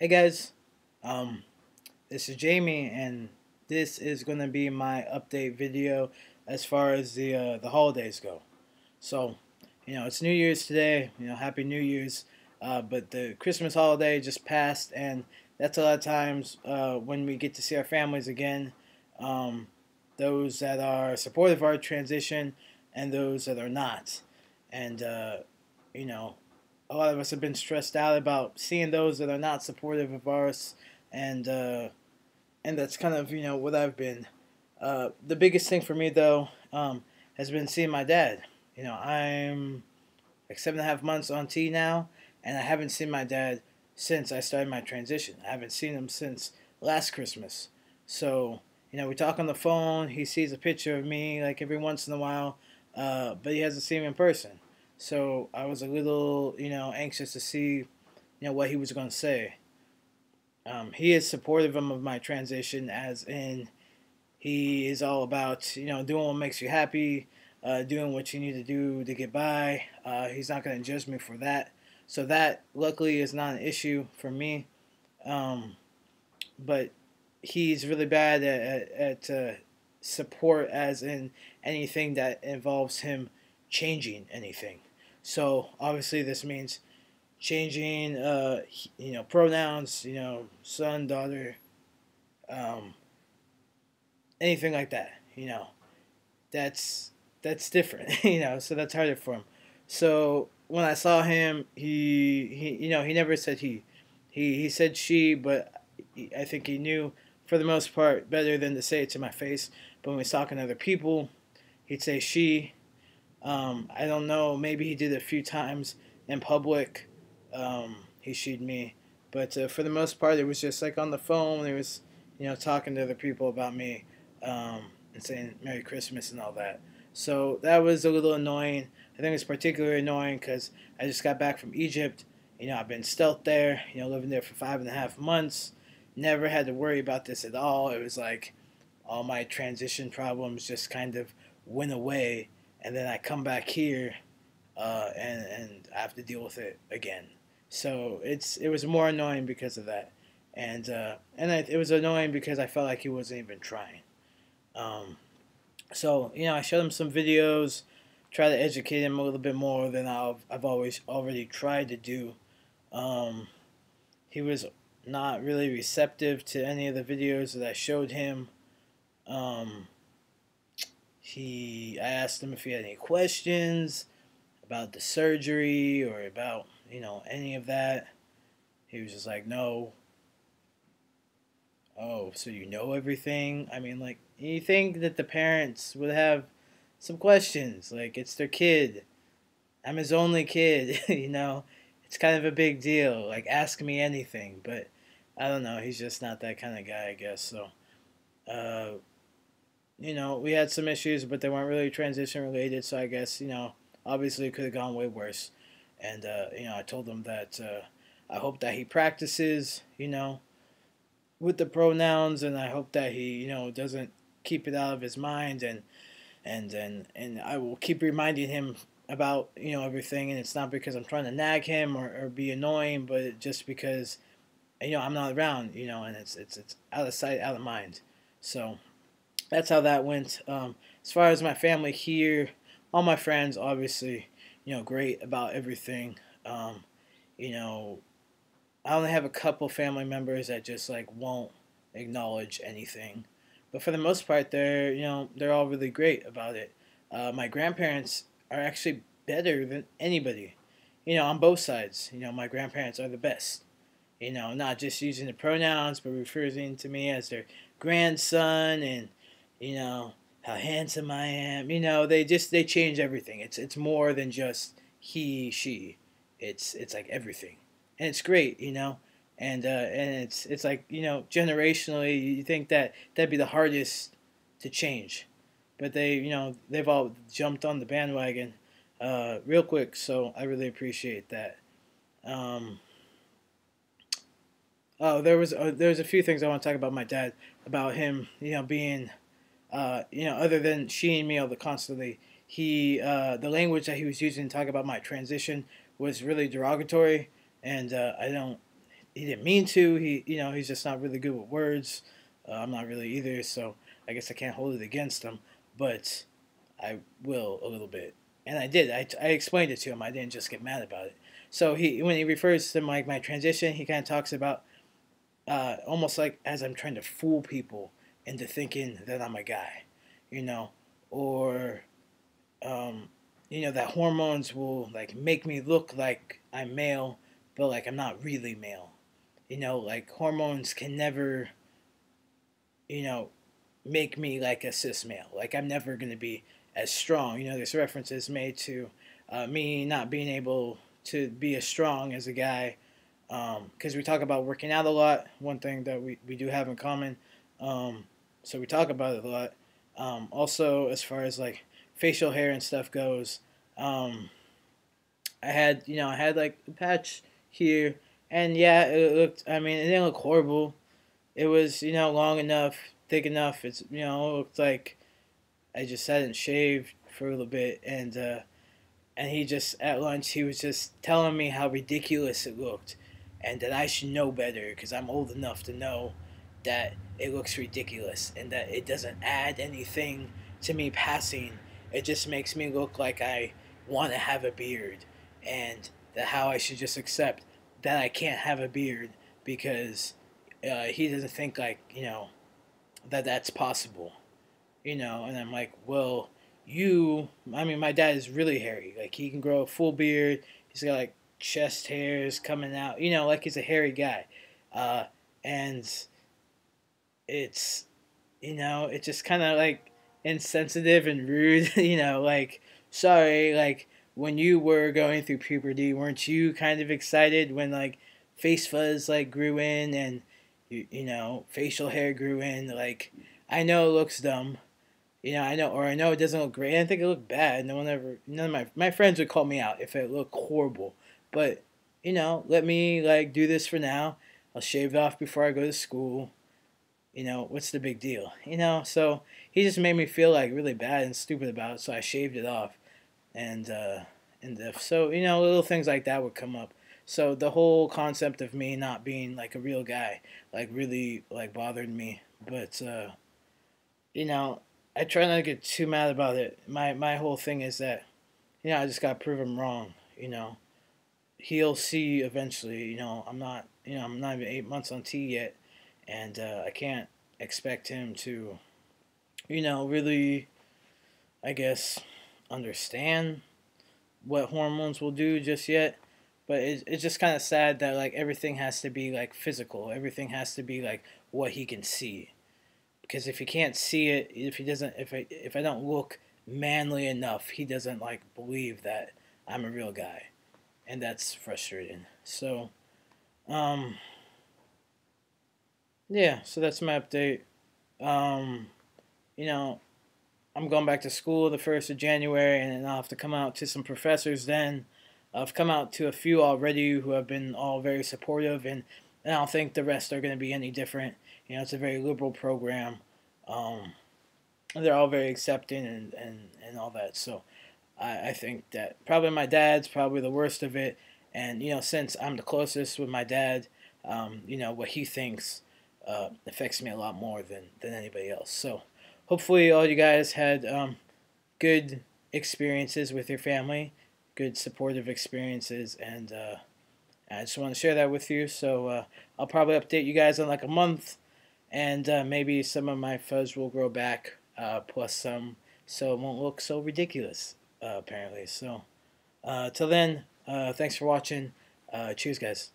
Hey guys, um, this is Jamie, and this is going to be my update video as far as the holidays go. So, it's New Year's today. Happy New Year's. But the Christmas holiday just passed, and that's a lot of times when we get to see our families again. Um, those that are supportive of our transition, and those that are not. And you know, a lot of us have been stressed out about seeing those that are not supportive of ours, and that's kind of what I've been. The biggest thing for me though has been seeing my dad. I'm like 7.5 months on T now, and I haven't seen my dad since I started my transition. I haven't seen him since last Christmas. So we talk on the phone. He sees a picture of me like every once in a while, but he hasn't seen me in person. So I was a little anxious to see what he was going to say. He is supportive of my transition, as in he is all about doing what makes you happy, doing what you need to do to get by. He's not going to judge me for that, so that luckily is not an issue for me. Um, but he's really bad at support, as in anything that involves him changing anything. So obviously this means changing, pronouns, son, daughter, um, anything like that. That's that's different. So that's harder for him. So when I saw him, he never said he said she, but I think he knew for the most part better than to say it to my face. But when he's talking to other people, he'd say she. I don't know. Maybe he did it a few times in public. He she'd me, but for the most part, it was just like on the phone. He was, talking to other people about me, and saying Merry Christmas and all that. So that was a little annoying. I think it's particularly annoying because I just got back from Egypt. I've been stealth there. Living there for 5.5 months. Never had to worry about this at all. It was like all my transition problems just kind of went away, and then I come back here, and I have to deal with it again. So it was more annoying because of that, and it was annoying because I felt like he wasn't even trying. Um, so I showed him some videos, try to educate him a little bit more than I've always already tried to do. Um, he was not really receptive to any of the videos that I showed him. Um, I asked him if he had any questions about the surgery or about any of that. He was just like, no. Oh, so you know everything? I mean, like, you think that the parents would have some questions? Like, it's their kid. I'm his only kid. It's kind of a big deal. Like, ask me anything. But I don't know. He's just not that kind of guy, I guess. So, uh, we had some issues, but they weren't really transition related. So I guess obviously it could have gone way worse. And I told him that I hope that he practices, with the pronouns, and I hope that he, doesn't keep it out of his mind, and I will keep reminding him about everything. And it's not because I'm trying to nag him or be annoying, but just because I'm not around, and it's out of sight, out of mind. So that's how that went. As far as my family here, all my friends, obviously, great about everything. You know, I only have a couple family members that just like won't acknowledge anything, but for the most part, they're all really great about it. My grandparents are actually better than anybody. On both sides. My grandparents are the best. Not just using the pronouns, but referring to me as their grandson, and how handsome I am. They change everything. It's more than just he, she. It's like everything, and it's great. And it's like generationally, you think that that'd be the hardest to change, but they've all jumped on the bandwagon real quick. So I really appreciate that. Um, oh, there was a few things I want to talk about my dad, about him, being other than she and me all the constantly, the language that he was using to talk about my transition was really derogatory, and I don't. he didn't mean to. He's just not really good with words. I'm not really either, so I guess I can't hold it against him. But I will a little bit, and I did. I explained it to him. I didn't just get mad about it. So when he refers to my transition, he kind of talks about almost like as I'm trying to fool people into thinking that I'm a guy, you know, or um, that hormones will like make me look like I'm male, but like I'm not really male. Like hormones can never, you know, make me like a cis male. Like I'm never gonna be as strong. There's references made to me not being able to be as strong as a guy because we talk about working out a lot. One thing that we do have in common. So we talk about it a lot. Also, as far as like facial hair and stuff goes, I had like a patch here, and yeah, it looked. I mean, it didn't look horrible. It was long enough, thick enough. It looked like I just hadn't shaved for a little bit, and he just at lunch he was just telling me how ridiculous it looked, and that I should know better because I'm old enough to know that it looks ridiculous and that it doesn't add anything to me passing. It just makes me look like I want to have a beard, and that how I should just accept that I can't have a beard because he doesn't think like that that's possible. And I'm like, well, I mean, my dad is really hairy. Like, he can grow a full beard. He's got, like, chest hairs coming out. Like he's a hairy guy. And it's, it's just kind of, like, insensitive and rude. Like, sorry, like, when you were going through puberty, weren't you kind of excited when, like, face fuzz, like, grew in and, facial hair grew in? Like, I know it looks dumb. I know it doesn't look great. I think it looked bad. None of my friends would call me out if it looked horrible. But, let me like do this for now. I'll shave it off before I go to school. What's the big deal? So he just made me feel like really bad and stupid about it. So I shaved it off, and so little things like that would come up. So the whole concept of me not being like a real guy, like really like bothered me. But you know, I try not to get too mad about it. My whole thing is that I just gotta prove him wrong. He'll see eventually. I'm not even 8 months on T yet, and I can't expect him to, really, I guess, understand what hormones will do just yet. But it's just kind of sad that like everything has to be like physical. Everything has to be like what he can see. Because if he can't see it, if he doesn't, if I don't look manly enough, he doesn't like believe that I'm a real guy, and that's frustrating. So, um, yeah. So that's my update. Um, you know, I'm going back to school the 1st of January, and then I'll have to come out to some professors then. I've come out to a few already who have been all very supportive, and I don't think the rest are going to be any different. It's a very liberal program. Um, they're all very accepting and all that. So I think that probably my dad's probably the worst of it. And, since I'm the closest with my dad, what he thinks affects me a lot more than anybody else. So hopefully all you guys had good experiences with your family, good supportive experiences, and I just want to share that with you. So I'll probably update you guys in like a month, and maybe some of my fuzz will grow back, plus some, so it won't look so ridiculous, apparently. So till then, thanks for watching. Cheers, guys.